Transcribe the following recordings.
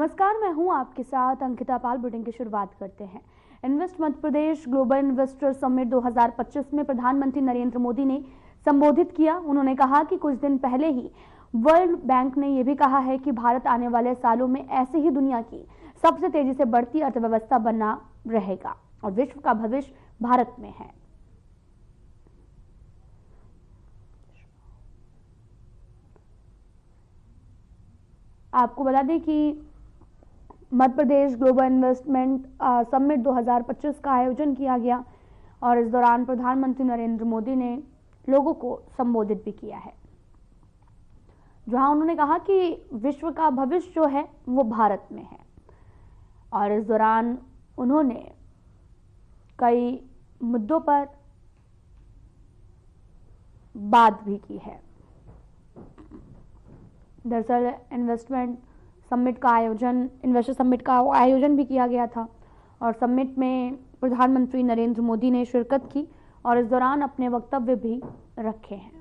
नमस्कार, मैं हूं आपके साथ अंकिता पाल। बुलेटिन की शुरुआत करते हैं। Invest Madhya Pradesh global investor summit 2025 में प्रधानमंत्री नरेंद्र मोदी ने संबोधित किया। उन्होंने कहा कि कुछ दिन पहले ही वर्ल्ड बैंक ने यह भी कहा है कि भारत आने वाले सालों में ऐसे ही दुनिया की सबसे तेजी से बढ़ती अर्थव्यवस्था बना रहेगा और विश्व का भविष्य भारत में है। आपको बता दें कि Madhya Pradesh global investment summit 2025 का आयोजन किया गया और इस दौरान प्रधानमंत्री नरेंद्र मोदी ने लोगों को संबोधित भी किया है, जहां उन्होंने कहा कि विश्व का भविष्य जो है वो भारत में है। और इस दौरान उन्होंने कई मुद्दों पर बात भी की है। दरअसल इन्वेस्टर समिट का आयोजन भी किया गया था और समिट में प्रधानमंत्री नरेंद्र मोदी ने शिरकत की और इस दौरान अपने वक्तव्य भी रखे हैं।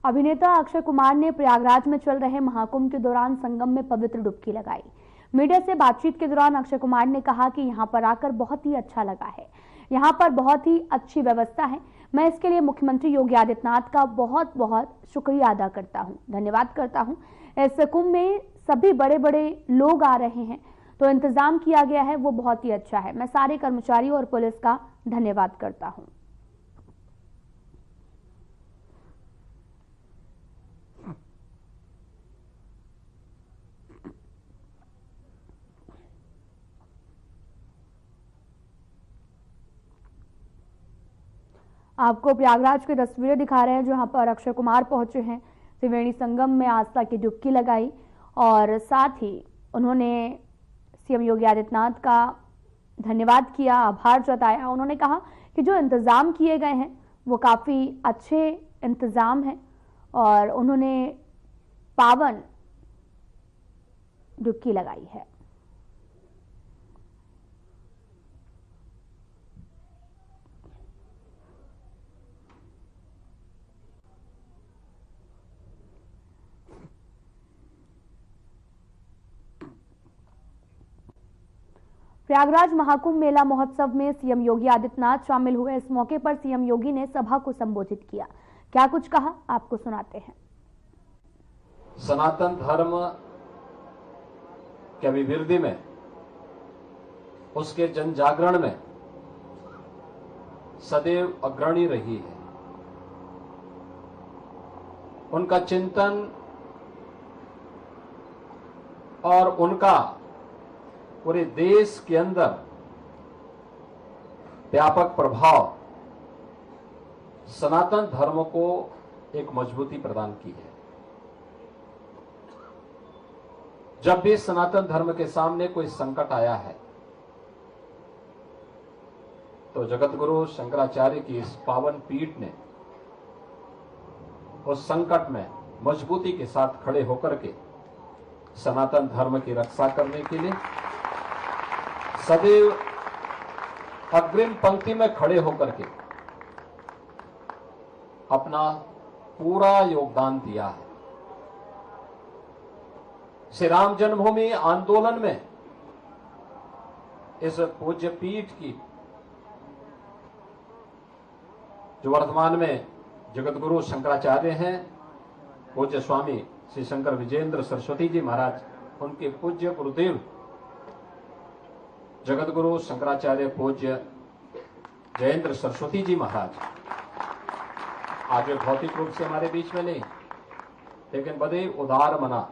अभिनेता अक्षय कुमार ने प्रयागराज में चल रहे महाकुंभ के दौरान संगम में पवित्र डुबकी लगाई। मीडिया से बातचीत के दौरान अक्षय कुमार ने कहा कि यहां पर आकर बहुत ही अच्छा लगा है, यहां पर बहुत ही अच्छी व्यवस्था है। मैं इसके लिए मुख्यमंत्री योगी आदित्यनाथ का बहुत बहुत शुक्रिया अदा करता हूं, धन्यवाद करता हूं। इस कुंभ में सभी बड़े बड़े लोग आ रहे हैं, तो इंतजाम किया गया है वो बहुत ही अच्छा है। मैं सारे कर्मचारियों और पुलिस का धन्यवाद करता हूं। आपको प्रयागराज की तस्वीरें दिखा रहे हैं जहां पर अक्षय कुमार पहुंचे हैं। त्रिवेणी संगम में आस्था की डुबकी लगाई और साथ ही उन्होंने सीएम योगी आदित्यनाथ का धन्यवाद किया, आभार जताया। उन्होंने कहा कि जो इंतजाम किए गए हैं वो काफी अच्छे इंतजाम हैं और उन्होंने पावन डुबकी लगाई है। प्रयागराज महाकुंभ मेला महोत्सव में सीएम योगी आदित्यनाथ शामिल हुए। इस मौके पर सीएम योगी ने सभा को संबोधित किया। क्या कुछ कहा, आपको सुनाते हैं। सनातन धर्म के अभिवृद्धि में, उसके जन जागरण में सदैव अग्रणी रही है। उनका चिंतन और उनका पूरे देश के अंदर व्यापक प्रभाव सनातन धर्म को एक मजबूती प्रदान की है। जब भी सनातन धर्म के सामने कोई संकट आया है तो जगतगुरु शंकराचार्य की इस पावन पीठ ने उस संकट में मजबूती के साथ खड़े होकर के सनातन धर्म की रक्षा करने के लिए सदैव अग्रिम पंक्ति में खड़े होकर के अपना पूरा योगदान दिया है। श्री राम जन्मभूमि आंदोलन में इस पूज्य पीठ की, जो वर्तमान में जगतगुरु शंकराचार्य हैं, पूज्य स्वामी श्री शंकर विजेंद्र सरस्वती जी महाराज, उनके पूज्य गुरुदेव जगतगुरु शंकराचार्य पूज्य जयेंद्र सरस्वती जी महाराज आज वे भौतिक रूप से हमारे बीच में नहीं, लेकिन बड़े उदार मना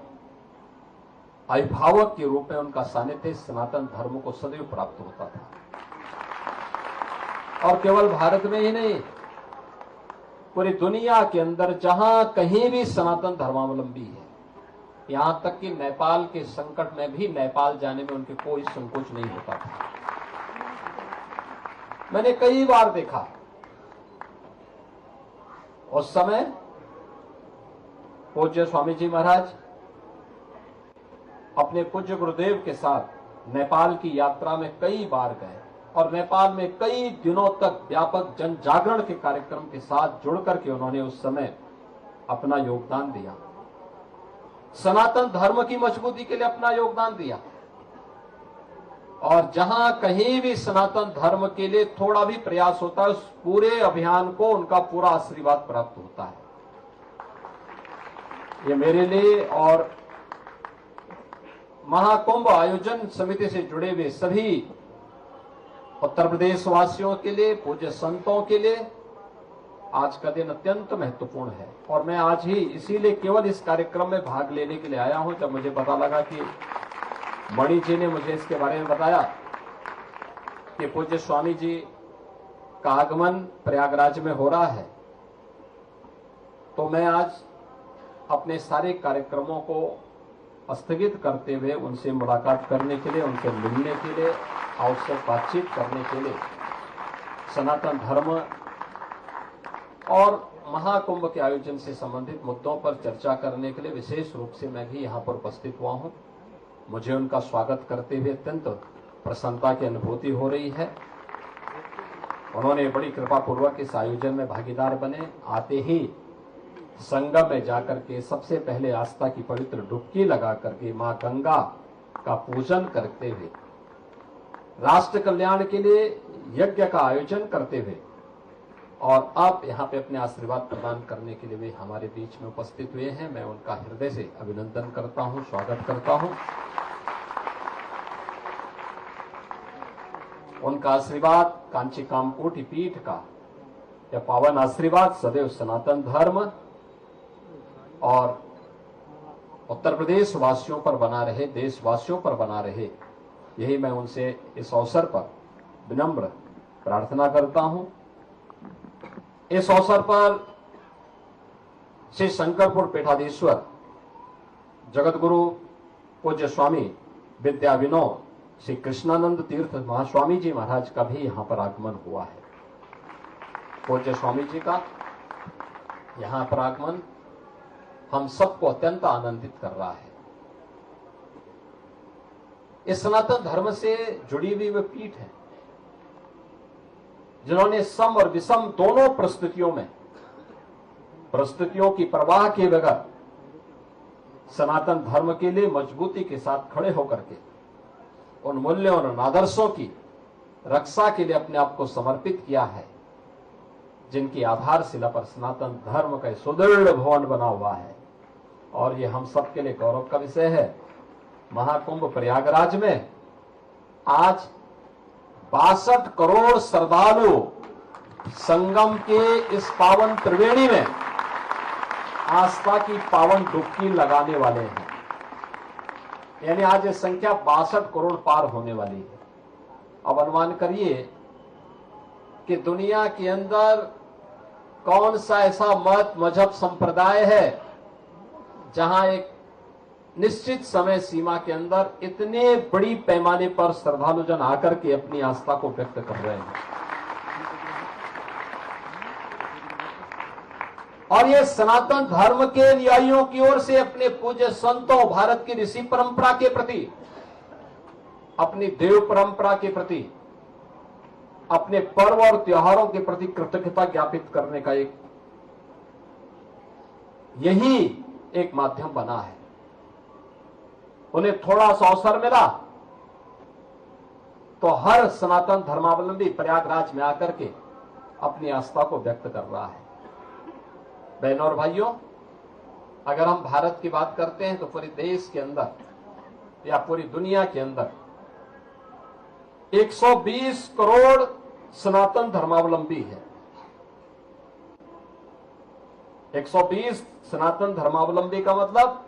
अभिभावक के रूप में उनका सानिध्य सनातन धर्म को सदैव प्राप्त होता था। और केवल भारत में ही नहीं, पूरी दुनिया के अंदर जहां कहीं भी सनातन धर्मावलंबी है, यहां तक कि नेपाल के संकट में भी नेपाल जाने में उनके कोई संकोच नहीं होता था। मैंने कई बार देखा, उस समय पूज्य स्वामी जी महाराज अपने पूज्य गुरुदेव के साथ नेपाल की यात्रा में कई बार गए और नेपाल में कई दिनों तक व्यापक जन जागरण के कार्यक्रम के साथ जुड़कर के उन्होंने उस समय अपना योगदान दिया, सनातन धर्म की मजबूती के लिए अपना योगदान दिया। और जहां कहीं भी सनातन धर्म के लिए थोड़ा भी प्रयास होता है, उस पूरे अभियान को उनका पूरा आशीर्वाद प्राप्त होता है। ये मेरे लिए और महाकुंभ आयोजन समिति से जुड़े हुए सभी उत्तर प्रदेश वासियों के लिए, पूज्य संतों के लिए आज का दिन अत्यंत महत्वपूर्ण है। और मैं आज ही इसीलिए केवल इस कार्यक्रम में भाग लेने के लिए आया हूं। जब मुझे पता लगा कि मणि जी ने मुझे इसके बारे में बताया कि पूज्य स्वामी जी का आगमन प्रयागराज में हो रहा है, तो मैं आज अपने सारे कार्यक्रमों को स्थगित करते हुए उनसे मुलाकात करने के लिए, उनसे मिलने के लिए, आवश्यक बातचीत करने के लिए, सनातन धर्म और महाकुंभ के आयोजन से संबंधित मुद्दों पर चर्चा करने के लिए विशेष रूप से मैं भी यहां पर उपस्थित हुआ हूं। मुझे उनका स्वागत करते हुए अत्यंत प्रसन्नता की अनुभूति हो रही है। उन्होंने बड़ी कृपा पूर्वक इस आयोजन में भागीदार बने। आते ही संगम में जाकर के सबसे पहले आस्था की पवित्र डुबकी लगा करके मां गंगा का पूजन करते हुए, राष्ट्र कल्याण के लिए यज्ञ का आयोजन करते हुए और अब यहाँ पे अपने आशीर्वाद प्रदान करने के लिए वे हमारे बीच में उपस्थित हुए हैं। मैं उनका हृदय से अभिनंदन करता हूं, स्वागत करता हूं। उनका आशीर्वाद कांची कामकोटि पीठ का यह पावन आशीर्वाद सदैव सनातन धर्म और उत्तर प्रदेश वासियों पर बना रहे, देशवासियों पर बना रहे, यही मैं उनसे इस अवसर पर विनम्र प्रार्थना करता हूं। इस अवसर पर श्री शंकरपुर पीठाधीश्वर जगतगुरु पूज्य स्वामी विद्याविनोद श्री कृष्णानंद तीर्थ महास्वामी जी महाराज का भी यहां पर आगमन हुआ है। पूज्य स्वामी जी का यहां पर आगमन हम सबको अत्यंत आनंदित कर रहा है। इस सनातन धर्म से जुड़ी हुई वे पीठ है जिन्होंने सम और विषम दोनों परिस्थितियों की परवाह किए बगैर सनातन धर्म के लिए मजबूती के साथ खड़े होकर के उन मूल्यों और आदर्शों की रक्षा के लिए अपने आप को समर्पित किया है, जिनकी आधारशिला पर सनातन धर्म का सुदृढ़ भवन बना हुआ है। और ये हम सबके लिए गौरव का विषय है। महाकुंभ प्रयागराज में आज 62 करोड़ श्रद्धालु संगम के इस पावन त्रिवेणी में आस्था की पावन डुबकी लगाने वाले हैं। यानी आज ये संख्या 62 करोड़ पार होने वाली है। अब अनुमान करिए कि दुनिया के अंदर कौन सा ऐसा मत मजहब संप्रदाय है जहां एक निश्चित समय सीमा के अंदर इतने बड़ी पैमाने पर श्रद्धालुजन आकर के अपनी आस्था को व्यक्त कर रहे हैं। और ये सनातन धर्म के अनुयायियों की ओर से अपने पूज्य संतों, भारत की ऋषि परंपरा के प्रति, अपनी देव परंपरा के प्रति, अपने पर्व और त्योहारों के प्रति कृतज्ञता ज्ञापित करने का यही एक माध्यम बना है। उन्हें थोड़ा सा अवसर मिला तो हर सनातन धर्मावलंबी प्रयागराज में आकर के अपनी आस्था को व्यक्त कर रहा है। बहनों और भाइयों, अगर हम भारत की बात करते हैं तो पूरे देश के अंदर या पूरी दुनिया के अंदर 120 करोड़ सनातन धर्मावलंबी है। 120 सनातन धर्मावलंबी का मतलब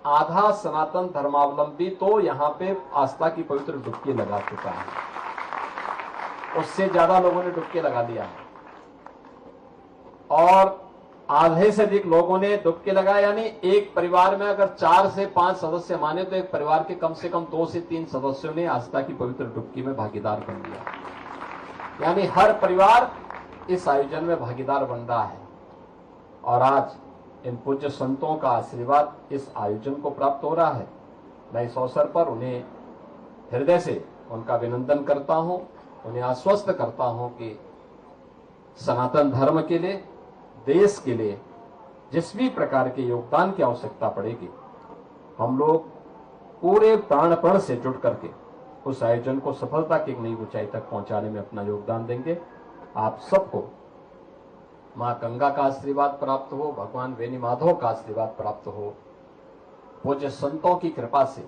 आधा सनातन धर्मावलंबी तो यहां पे आस्था की पवित्र डुबकी लगा चुका है। उससे ज्यादा लोगों ने डुबकी लगा दिया है और आधे से अधिक लोगों ने डुबकी लगाया। यानी एक परिवार में अगर 4 से 5 सदस्य माने तो एक परिवार के कम से कम 2 से 3 सदस्यों ने आस्था की पवित्र डुबकी में भागीदार बन लिया। यानी हर परिवार इस आयोजन में भागीदार बन रहा है और आज इन पूज्य संतों का आशीर्वाद इस आयोजन को प्राप्त हो रहा है। मैं इस अवसर पर उन्हें हृदय से उनका अभिनंदन करता हूं, उन्हें आश्वस्त करता हूं कि सनातन धर्म के लिए, देश के लिए जिस भी प्रकार के योगदान की आवश्यकता पड़ेगी, हम लोग पूरे प्राणपण से जुट करके उस आयोजन को सफलता की एक नई ऊंचाई तक पहुंचाने में अपना योगदान देंगे। आप सबको मां गंगा का आशीर्वाद प्राप्त हो, भगवान वेणी माधव का आशीर्वाद प्राप्त हो, पूज्य संतों की कृपा से,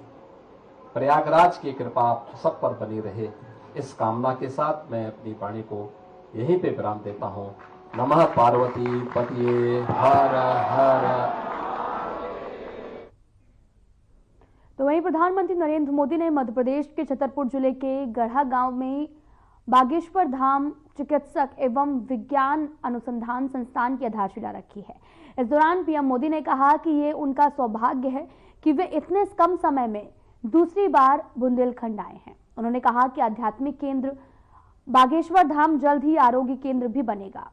प्रयागराज की कृपा आप सब पर बनी रहे, इस कामना के साथ मैं अपनी वाणी को यहीं पे विराम देता हूं। नमः पार्वती पतिये हर हर। तो वहीं प्रधानमंत्री नरेंद्र मोदी ने मध्य प्रदेश के छतरपुर जिले के गढ़ा गांव में बागेश्वर धाम चिकित्सक एवं विज्ञान अनुसंधान संस्थान की आधारशिला रखी है। इस दौरान पीएम मोदी ने कहा कि ये उनका सौभाग्य है कि वे इतने कम समय में दूसरी बार बुंदेलखंड आए हैं। उन्होंने कहा कि आध्यात्मिक केंद्र बागेश्वर धाम जल्द ही आरोग्य केंद्र भी बनेगा।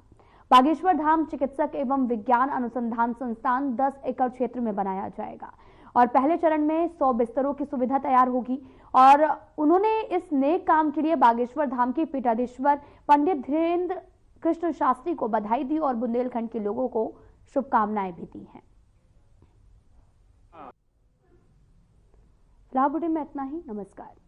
बागेश्वर धाम चिकित्सक एवं विज्ञान अनुसंधान संस्थान 10 एकड़ क्षेत्र में बनाया जाएगा और पहले चरण में 100 बिस्तरों की सुविधा तैयार होगी। और उन्होंने इस नेक काम के लिए बागेश्वर धाम के पीठाधीश्वर पंडित धीरेन्द्र कृष्ण शास्त्री को बधाई दी और बुंदेलखंड के लोगों को शुभकामनाएं भी दी हैं। फिलहाल बुलेटिन में इतना ही। नमस्कार।